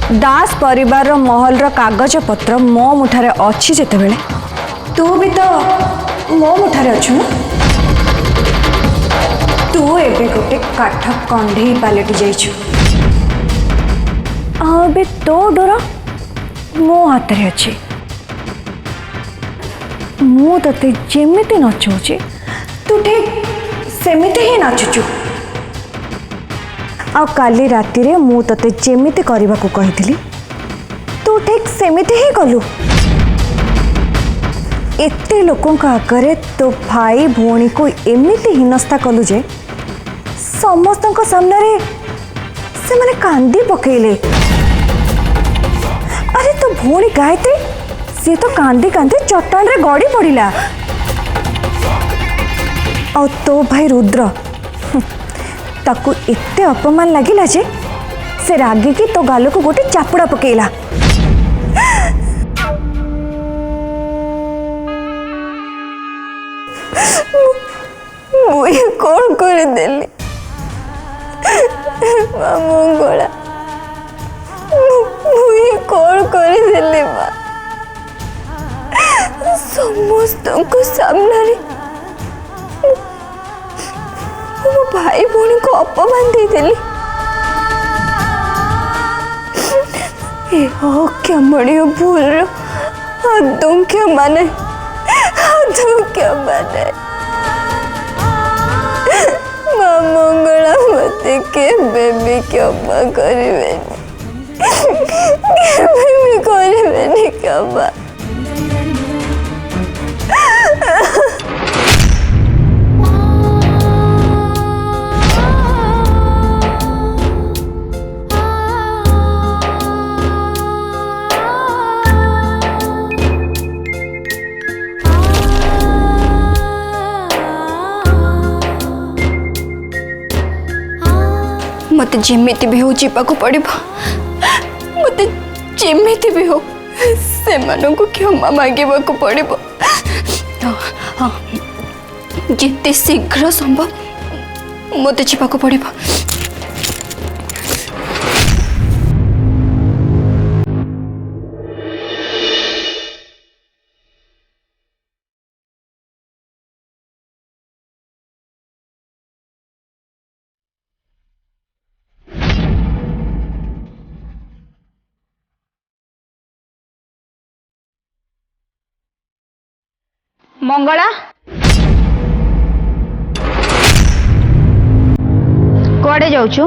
दास परिवार महल कागज पत्र मो मुठारे अच्छी जेते बेले तू भी तो मो मुठारे अच्छु ना। तू एबे गोटे काठ कंढे पलटि जाइछु। अबे तो डर मो हाथ रे अच्छे। मु तते जेमिति नचौची तू ठीक सेमिति ही नाचुचु। आ काली राति रे मु तते जेमिति करबा को कहितली तू ठीक सेमिति ही कलु। एते लोकों का आगे तो भाई भौणी को एमिति हिनस्ता कलु जे समस्त सामने रे से माने कांदी पकेले। अरे तो भौणी गायत्री सी तो कांदी कांदी चट्टान रे गड़ी पड़िला। और तो भाई रुद्र ताकू एते अपमान लगिला जे से रागी की तो गाल को गोटे चापुड़ा पकेला। मुझे कौन कर देली मंगला मुझे कौन कर देली माँ समस्त को सामने मो भाई भौणी को अपमान दे देली। क्या मड़ी भूल आदौ क्या माने आदौ क्या माने माँ मंगला मते केबे भी क्षमा करिवेनी केबे भी करिवेनी क्षमा। मत जेमिति भी हो जीवाक पड़ो मत जेमिति भी हो से मानू क्षमा मांगवाक पड़ो। जिते शीघ्र संभव मत जीवाक पड़ो। मंगला कुआडे जाऊछु?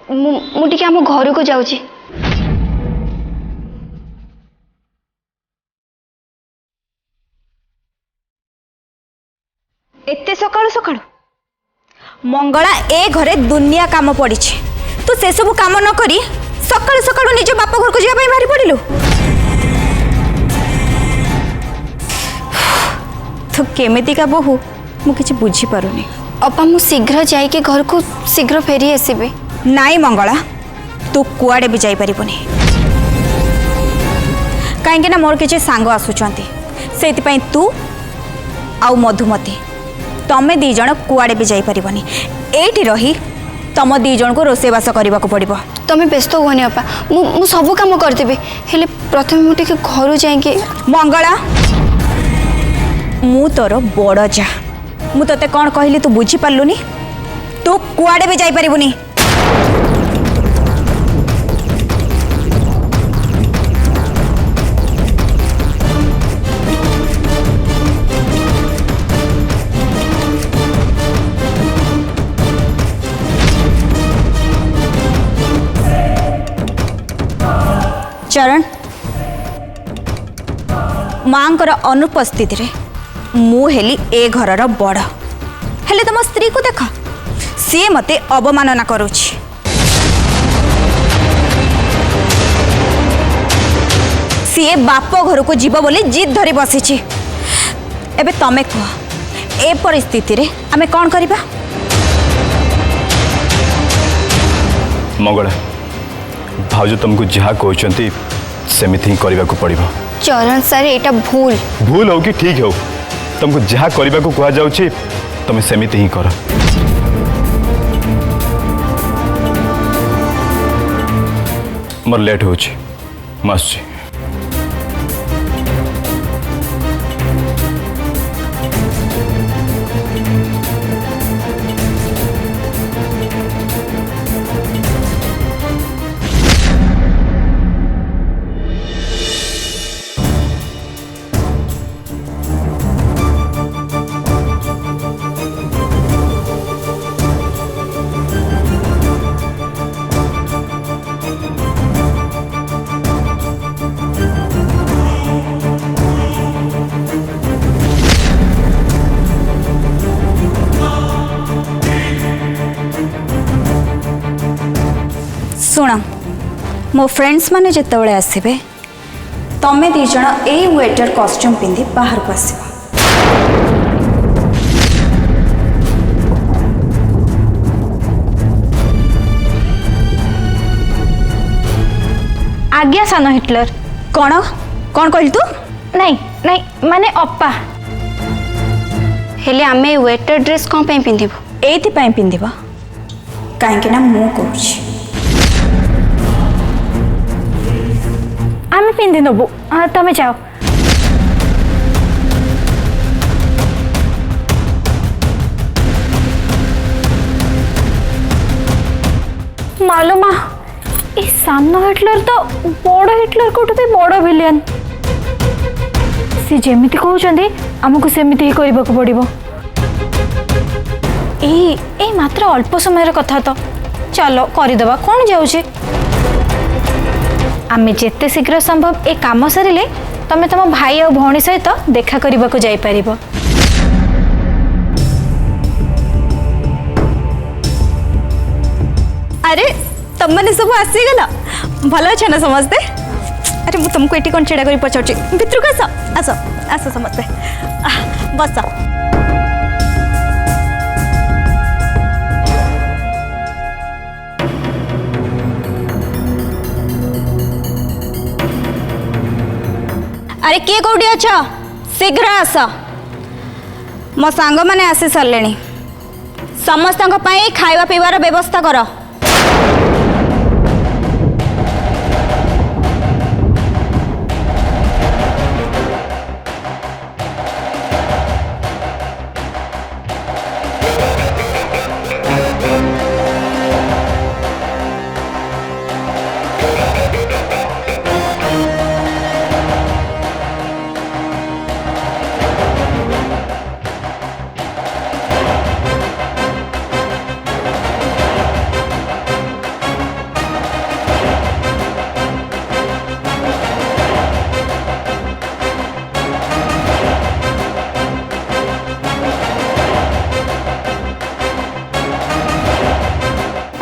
मुझे आम घर को जाऊची। एते सकाळु सकाळु मंगला ए घरे दुनिया काम पड़ी तू से सब काम न करी सकाळु सकाळु निज बाप घर को जाबा बाहरी पड़िलु। तो केमिति का बहु मु किछि बुझी पारुनी। अपा मु शीघ्र जाई के घर को शीघ्र फेरी आसीबे। नाई मंगला तू कुआडे भी जाई परिबनी कहीं ना मोर किछि सांग आसुचंती सेति पई तू आउ मधुमती तमे दी जण कुआडे भी जाई परिबनी एठी रही तम दी जन को रोसेबास करने को पड़ो। तुम्हें व्यस्त हुआ अपा मु सब काम करदेबी हेले प्रथम मुझे घर जाए। मंगला मु तोर बड़ जा मु तते कौन कहली तू बुझी पार्लुनी तू कुआडे भी जाई परिबुनी। चरण मांकर अनुपस्थिति रे मु हेली ए घरर बड़ हेले तुम स्त्री को देख सी मते अवमानना करुछि। सी बाप घर को जीव बोली जिद धरी बसी। एबे तमे कह ए परिस्थिति रे आमे कौन करिबा? मंगला भाउज तुमको जहाँ कहते सेमिति ही करने को पड़ो। चरण सर एटा भूल भूल हो कि ठीक हो तुमको जहाँ करने को कह जाऊँ तुम सेमिति ही कर। मोर लेट हो आसुची। शुण मो फ्रेंड्स माने जितेबाला आसबे तमें दीज यही वेटर कॉस्ट्यूम पिंधि बाहर को आस। आज्ञा सान हिटलर। कौन कौन कहल तू? नहीं नहीं माने अप्पा हेले आमे वेटर ड्रेस कौन पे पिंधिबो? एथि पिंधिबा कहीं मु कहूँ आमे पिंधि नबु। तमे जाओ। मालूमा ए सामनो हिटलर तो बड़ हिटलर को भी बड़ विलियन। सी जेमिति कहउचंदी हमकु सेमिति ही करबा को पड़िबो। ए मात्र अल्प समय कथा तो चलो करदेवा कौन जाऊे। आमे जेते शीघ्र संभव ए काम सरिले तमे तम भाई और भौणी सहित देखा करबा को जाई परिबो। अरे तुम मैंने सब आसीगला भल अच्छे ना समस्ते? अरे मुझे तुमको ये कौन छेड़ा कर पचार भितर को आस आस आस समस्ते बस। अरे किए कौटी अच्छा शीघ्र आस। मो सांग मैंने आसी सारे समस्त खाଇବା पीवार व्यवस्था कर।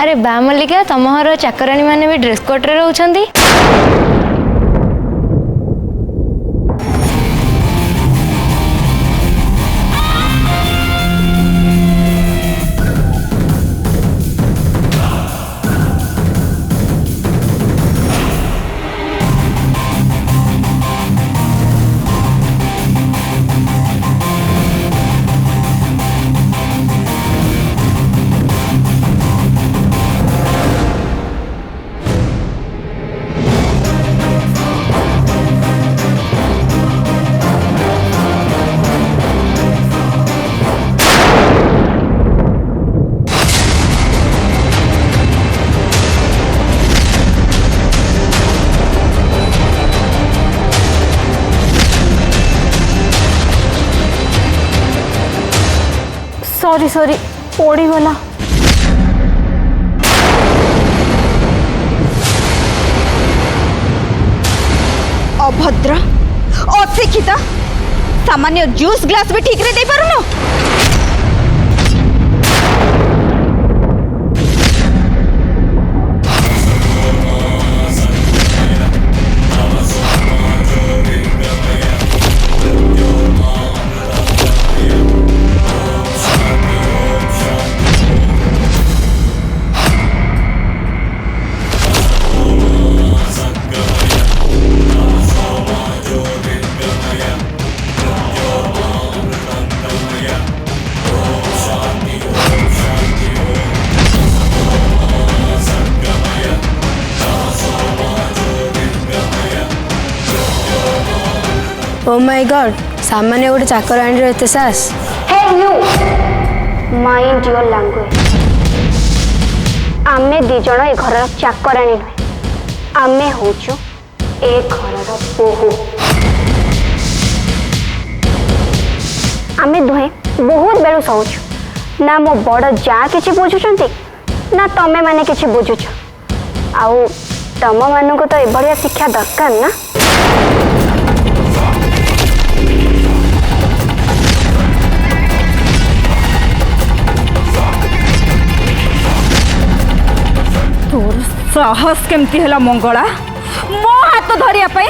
अरे बा मल्लिका तम घर चाकराणी माने भी ड्रेस कोड रे रहउछंदी। सॉरी सॉरी पड़ी गला। अभद्र अशिक्षित सामान्य जूस ग्लास भी ठीक रे दे पारुनो। ओ माय गॉड सामान्य गोटे चाकर आनी एत सास हे यू माइंड योर लैंग्वेज आमे दी जण ए घर चाकराणी नुहे आमे होचु ए घर बोहू आमे दुहे बहुत बेलू सहूचु ना मो बड़ जा किछि बुझुचंती ना तमे माने किछि बुझुच आउ तम मानक तो एभलिया शिक्षा दरकार ना तोर साहस केमती हला मंगला मो हाथ धरिया पई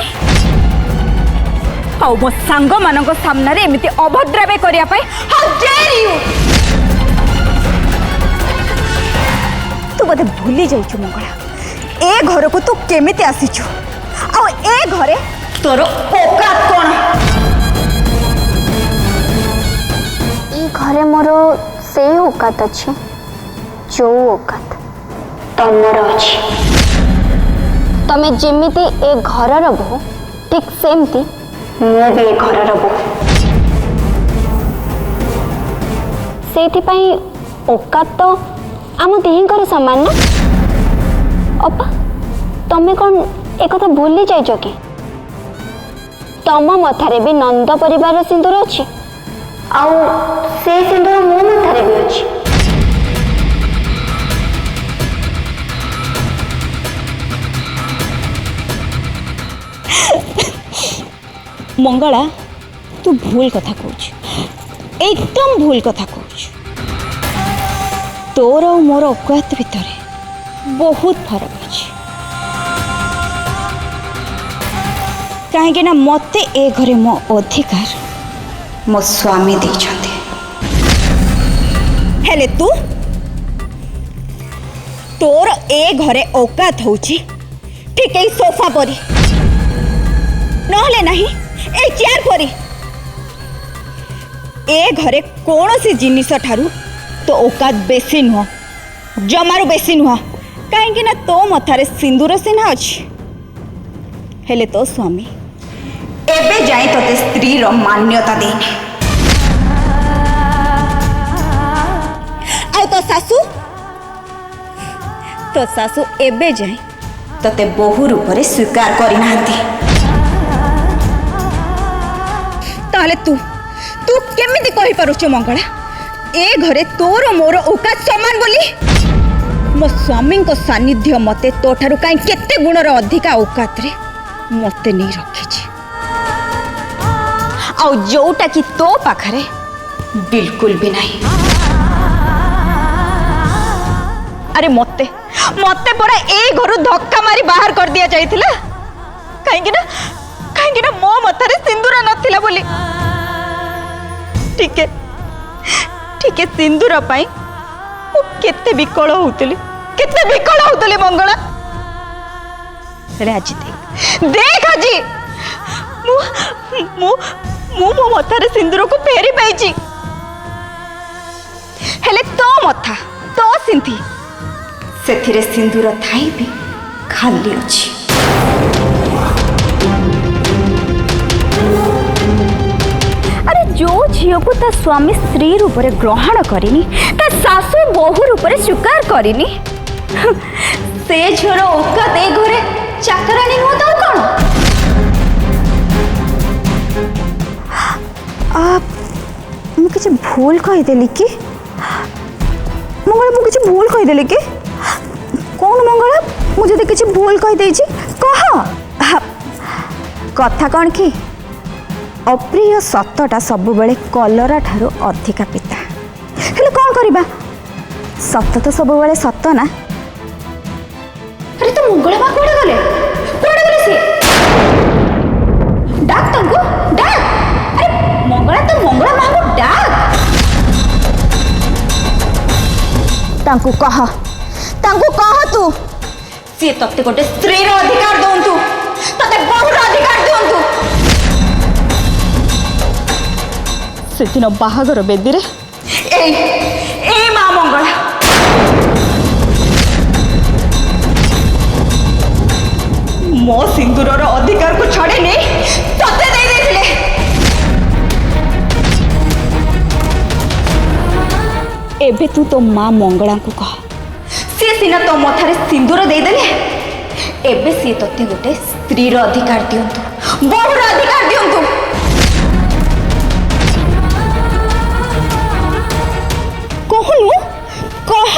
आउ मो सांग मानक सामने एमती अभद्रावे करिया पई हाउ डेयर यू तू बोधे भूली जाइछु मंगला ए घर को तू केमिति आसीछु आउ ए घरे तोर औकात कोन ई घरे मोर से औकात अछि जो औकात तमर अछि तमे जेमिति ए घरर बहू ठीक सेमती मो भी ए घरर बहू सेति पई औकात तो आम दिहींकर समान ना अपा तमे कौन एक कथा भूली जाइछ कि तम मथारे भी नंद परिवार सिंदूर अछि आउ से सिंदूर मो मथारे भी अछि मंगला तू भूल कथा कहूछ एकदम भूल कथा कहूछ तोर और मोर औकात भितर बहुत फरक अछि कहीं ना मते ए घरे मो अधिकार मो स्वामी देइछन्ते हेले तू तोर ए घरे औकात होची ठीक ए सोफा परी नहले नहीं ए चेयर परी ए घरे कौन सी जिनिस ठारू तो औकात बेसी नुह जमारू बेसी नुह कहीं ना तो मथारे सिंदूर सिन्हा अच्छी हेले तो स्वामी एबे जाए तोते स्त्री रो मान्यता देने आउ तो सासू एबे जाए तोते बहु रूप रे स्वीकार करि नाहंती ताले तू तू केमिति कहि पारुछ मंगला ए घरे तोर मोर औकात समान बोली मो स्वामी को सानिध्य मते तो ठारू काई केते गुणर अधिका औकात रे मते नहीं रखिछि आउ जोटा कि तो पाखरे बिल्कुल भी नहीं अरे मते मते परा ए घरु धक्का मारी बाहर कर दिया जाइथिला काहेकि ना मो मथारे सिंदूर नथिला बोली ठीक है सिंदूर पाई ओ केते विकल होतली मंगला रे आज देख आज मो मथारे सिंदूर को फेरी पाइछि हेले तो मथा तो सिंथी सेथिरे सिंदूर थाई भी खाली अछि अरे जो झील को ता स्वामी स्त्री रूप रे ग्रहण करिनी ता सासू बहु रूप रे स्वीकार करिनी से झील औकात ए घरे चाकरानी हो तो कौन मु किछ भूल कहि देली कि मंगला मु किछ भूल कहि देली कि कौन मंगला मु जदि किछ भूल कहि देछि कह कथा कौन कि अप्रिय सतटा सब बेले कलरा ठारू अधिका पिता हेले कौन करिबा सत तो सब बेले सत ना अरे तो मंगला मा कोडे गले से डाक तंगो डाक अरे मंगला तो मंगला मा को डाक तांकु कह तू सी तते गोटे स्त्री रो अधिकार दोंतु तते बहुर अधिकार दोंतु सेदिन बाहागर बेदी रे ए मां मंगला मो सिंदूर रो अधिकार को छड़े नहीं तते दे देथिले एबे तू तो माँ मंगला को कह सी सीना तो मथारे सिंदूर देदेले एबे सी तोते गोटे स्त्रीर अधिकार दियंतु बहुर अधिकार दियंतु कहनु कह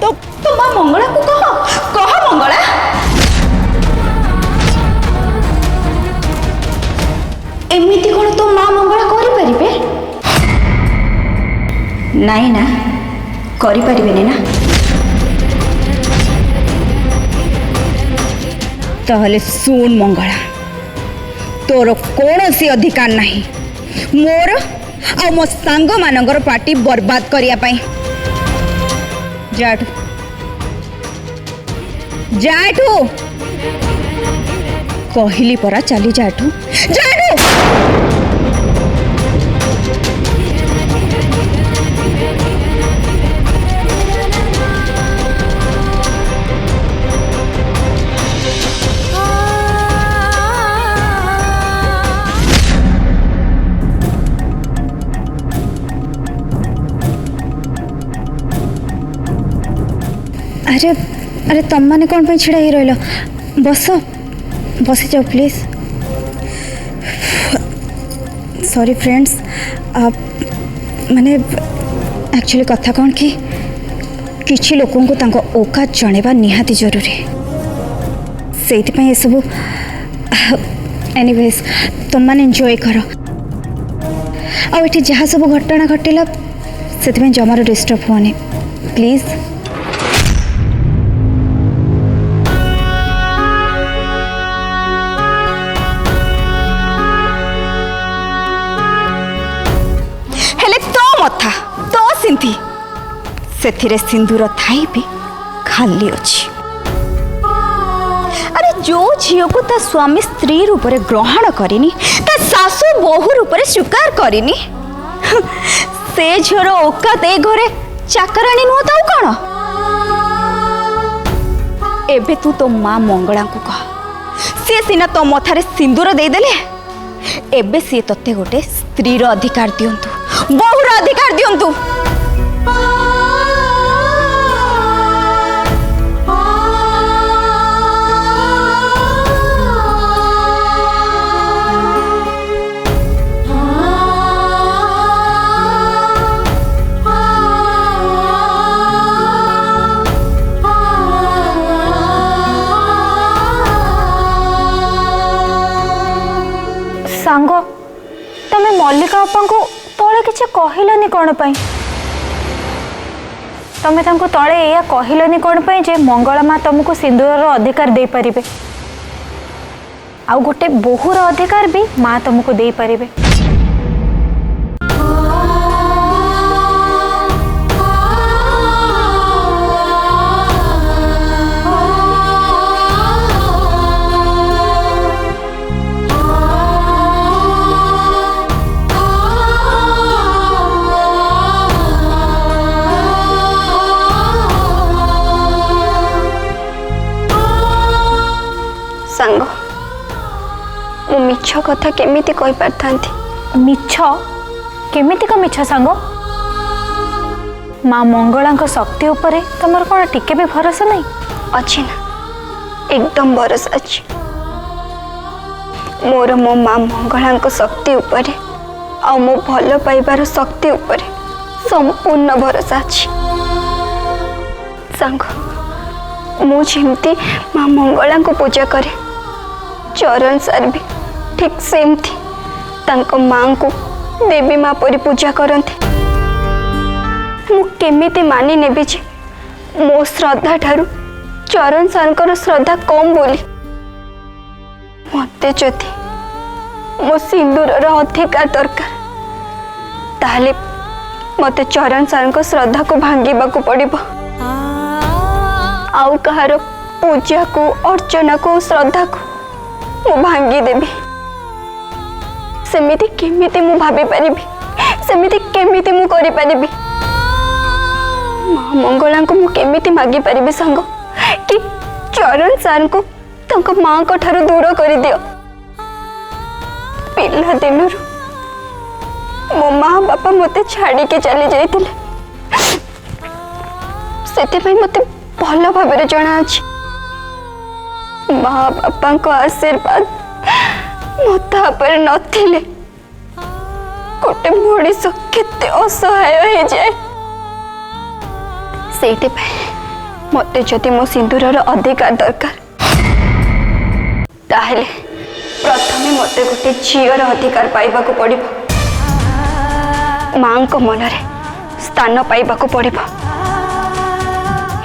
तो तो माँ मंगला को कह मंगला एमिति कौन तो माँ मंगला करिपारिबे नाई ना करिपारिबेनि ना ताहले सुन मंगला तोर कौनसी अधिकार नहीं मोर आ मो सांग मानकर पार्टी बर्बाद करिया पाई जाठू जाठू कहली परा चली जाठू जाठू अरे अरे तुम मैंने कौन पे छिड़ा ही रही बस बसी जाओ प्लीज सॉरी फ्रेंड्स माने एक्चुअली कथा कौन कि किसी लोगों को तांको औकात जणेबा निहाती जरूरी से ये सब एनीवेज तुम मैंने एंजॉय कर जहाँ सब घटना घटिला से जमार डिस्टर्ब होनी प्लीज मथा तो सिंधी से सिंदूर थाई भी खाली अच्छी अरे जो झील को ता स्वामी स्त्री रूप में ग्रहण करिनी ता सासू बहु रूप में स्वीकार करिनी से झीर औकात ए घरे चाकराणी नुह तो कौन एबे तू तो माँ मंगला को कह सी सीना तो मथारे सिंदूर देदेले एबे सी तोते गोटे स्त्रीर अधिकार दियंतु बहुर अधिकार दियंतु सांग तमे मल्लिका बापा को तले किसी कहलानी कौन पाई तमे तांको तले या कहलानी कौन पाई जे मंगला माँ तुमको सिंदूर अधिकार दे पारिबे आउ गोटे बहुर अधिकार भी माँ तुमको दे पारिबे सांग मु मिछ कथा केमिति कहि पारथांती मिछ केमिति का मिछ सांग माँ मंगला शक्ति उपरे तुमर कौन टिके भी भरोसा नहीं अच्छी ना एकदम भरोसा अच्छी मोर मो माँ मंगला शक्ति उपरे आ मो भल पाइबार शक्ति उपरे संपूर्ण भरोसा अच्छी सांग मु जेमती माँ मंगला को पूजा करे चरण सार भी ठीक सेमती तांको माँ को देवी माँ परी पूजा करते मु केमिति मानि नेबी जे मो श्रद्धा ठारू चरण सारंकर श्रद्धा कम बोली मते जदि मो सिंदूर अधिकार दरकार ताहले मते चरण सारंकर श्रद्धा को भांगिबा को पड़िबो आउ कहार पूजा को अर्चना को श्रद्धा को मु भांगी देबी सेमिति केमिति मु भाबी परिबी सेमिति केमिति मु करि परिबी माँ मंगला को मु केमिति मागी परिबी संग कि चरण सार को तंक माँ को ठारू दूर कर दियो पिला दिनरु मो माँ बापा मते छाड़ी के चली जाइतिले से मत भल भाव जना अच्छे माँ बापा आशीर्वाद मोतापर नथिले गोटे मनीष केते असहाय हो जाए से मत जदि मो सिंदूर अधिकार दरकार ताहले प्रथमे मत गोटे झीर अधिकार पाइबा पड़ो माँ को मनरे स्थान पाइबा पड़ो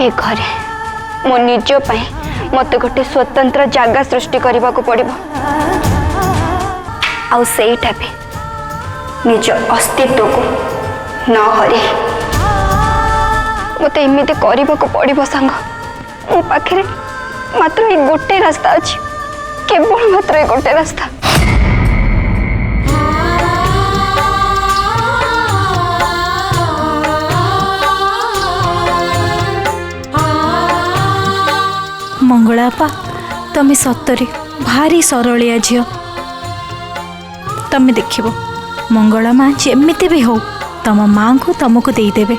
ए घरे मो निज पाई मत गोटे स्वतंत्र जगह सृष्टि करने को पड़ो आउ सेटा भी निज अस्तित्व को न हरे मत एमती करने को पड़ो सांग मो पाखे मात्र एक गोटे रास्ता अच्छी केवल मात्र एक गोटे रास्ता मंगलापा तमें सतरे भारी सरलिया झील तमें देखिबो मंगला माँ जेमिति भी हो तम माँ को तुमको देदेवे।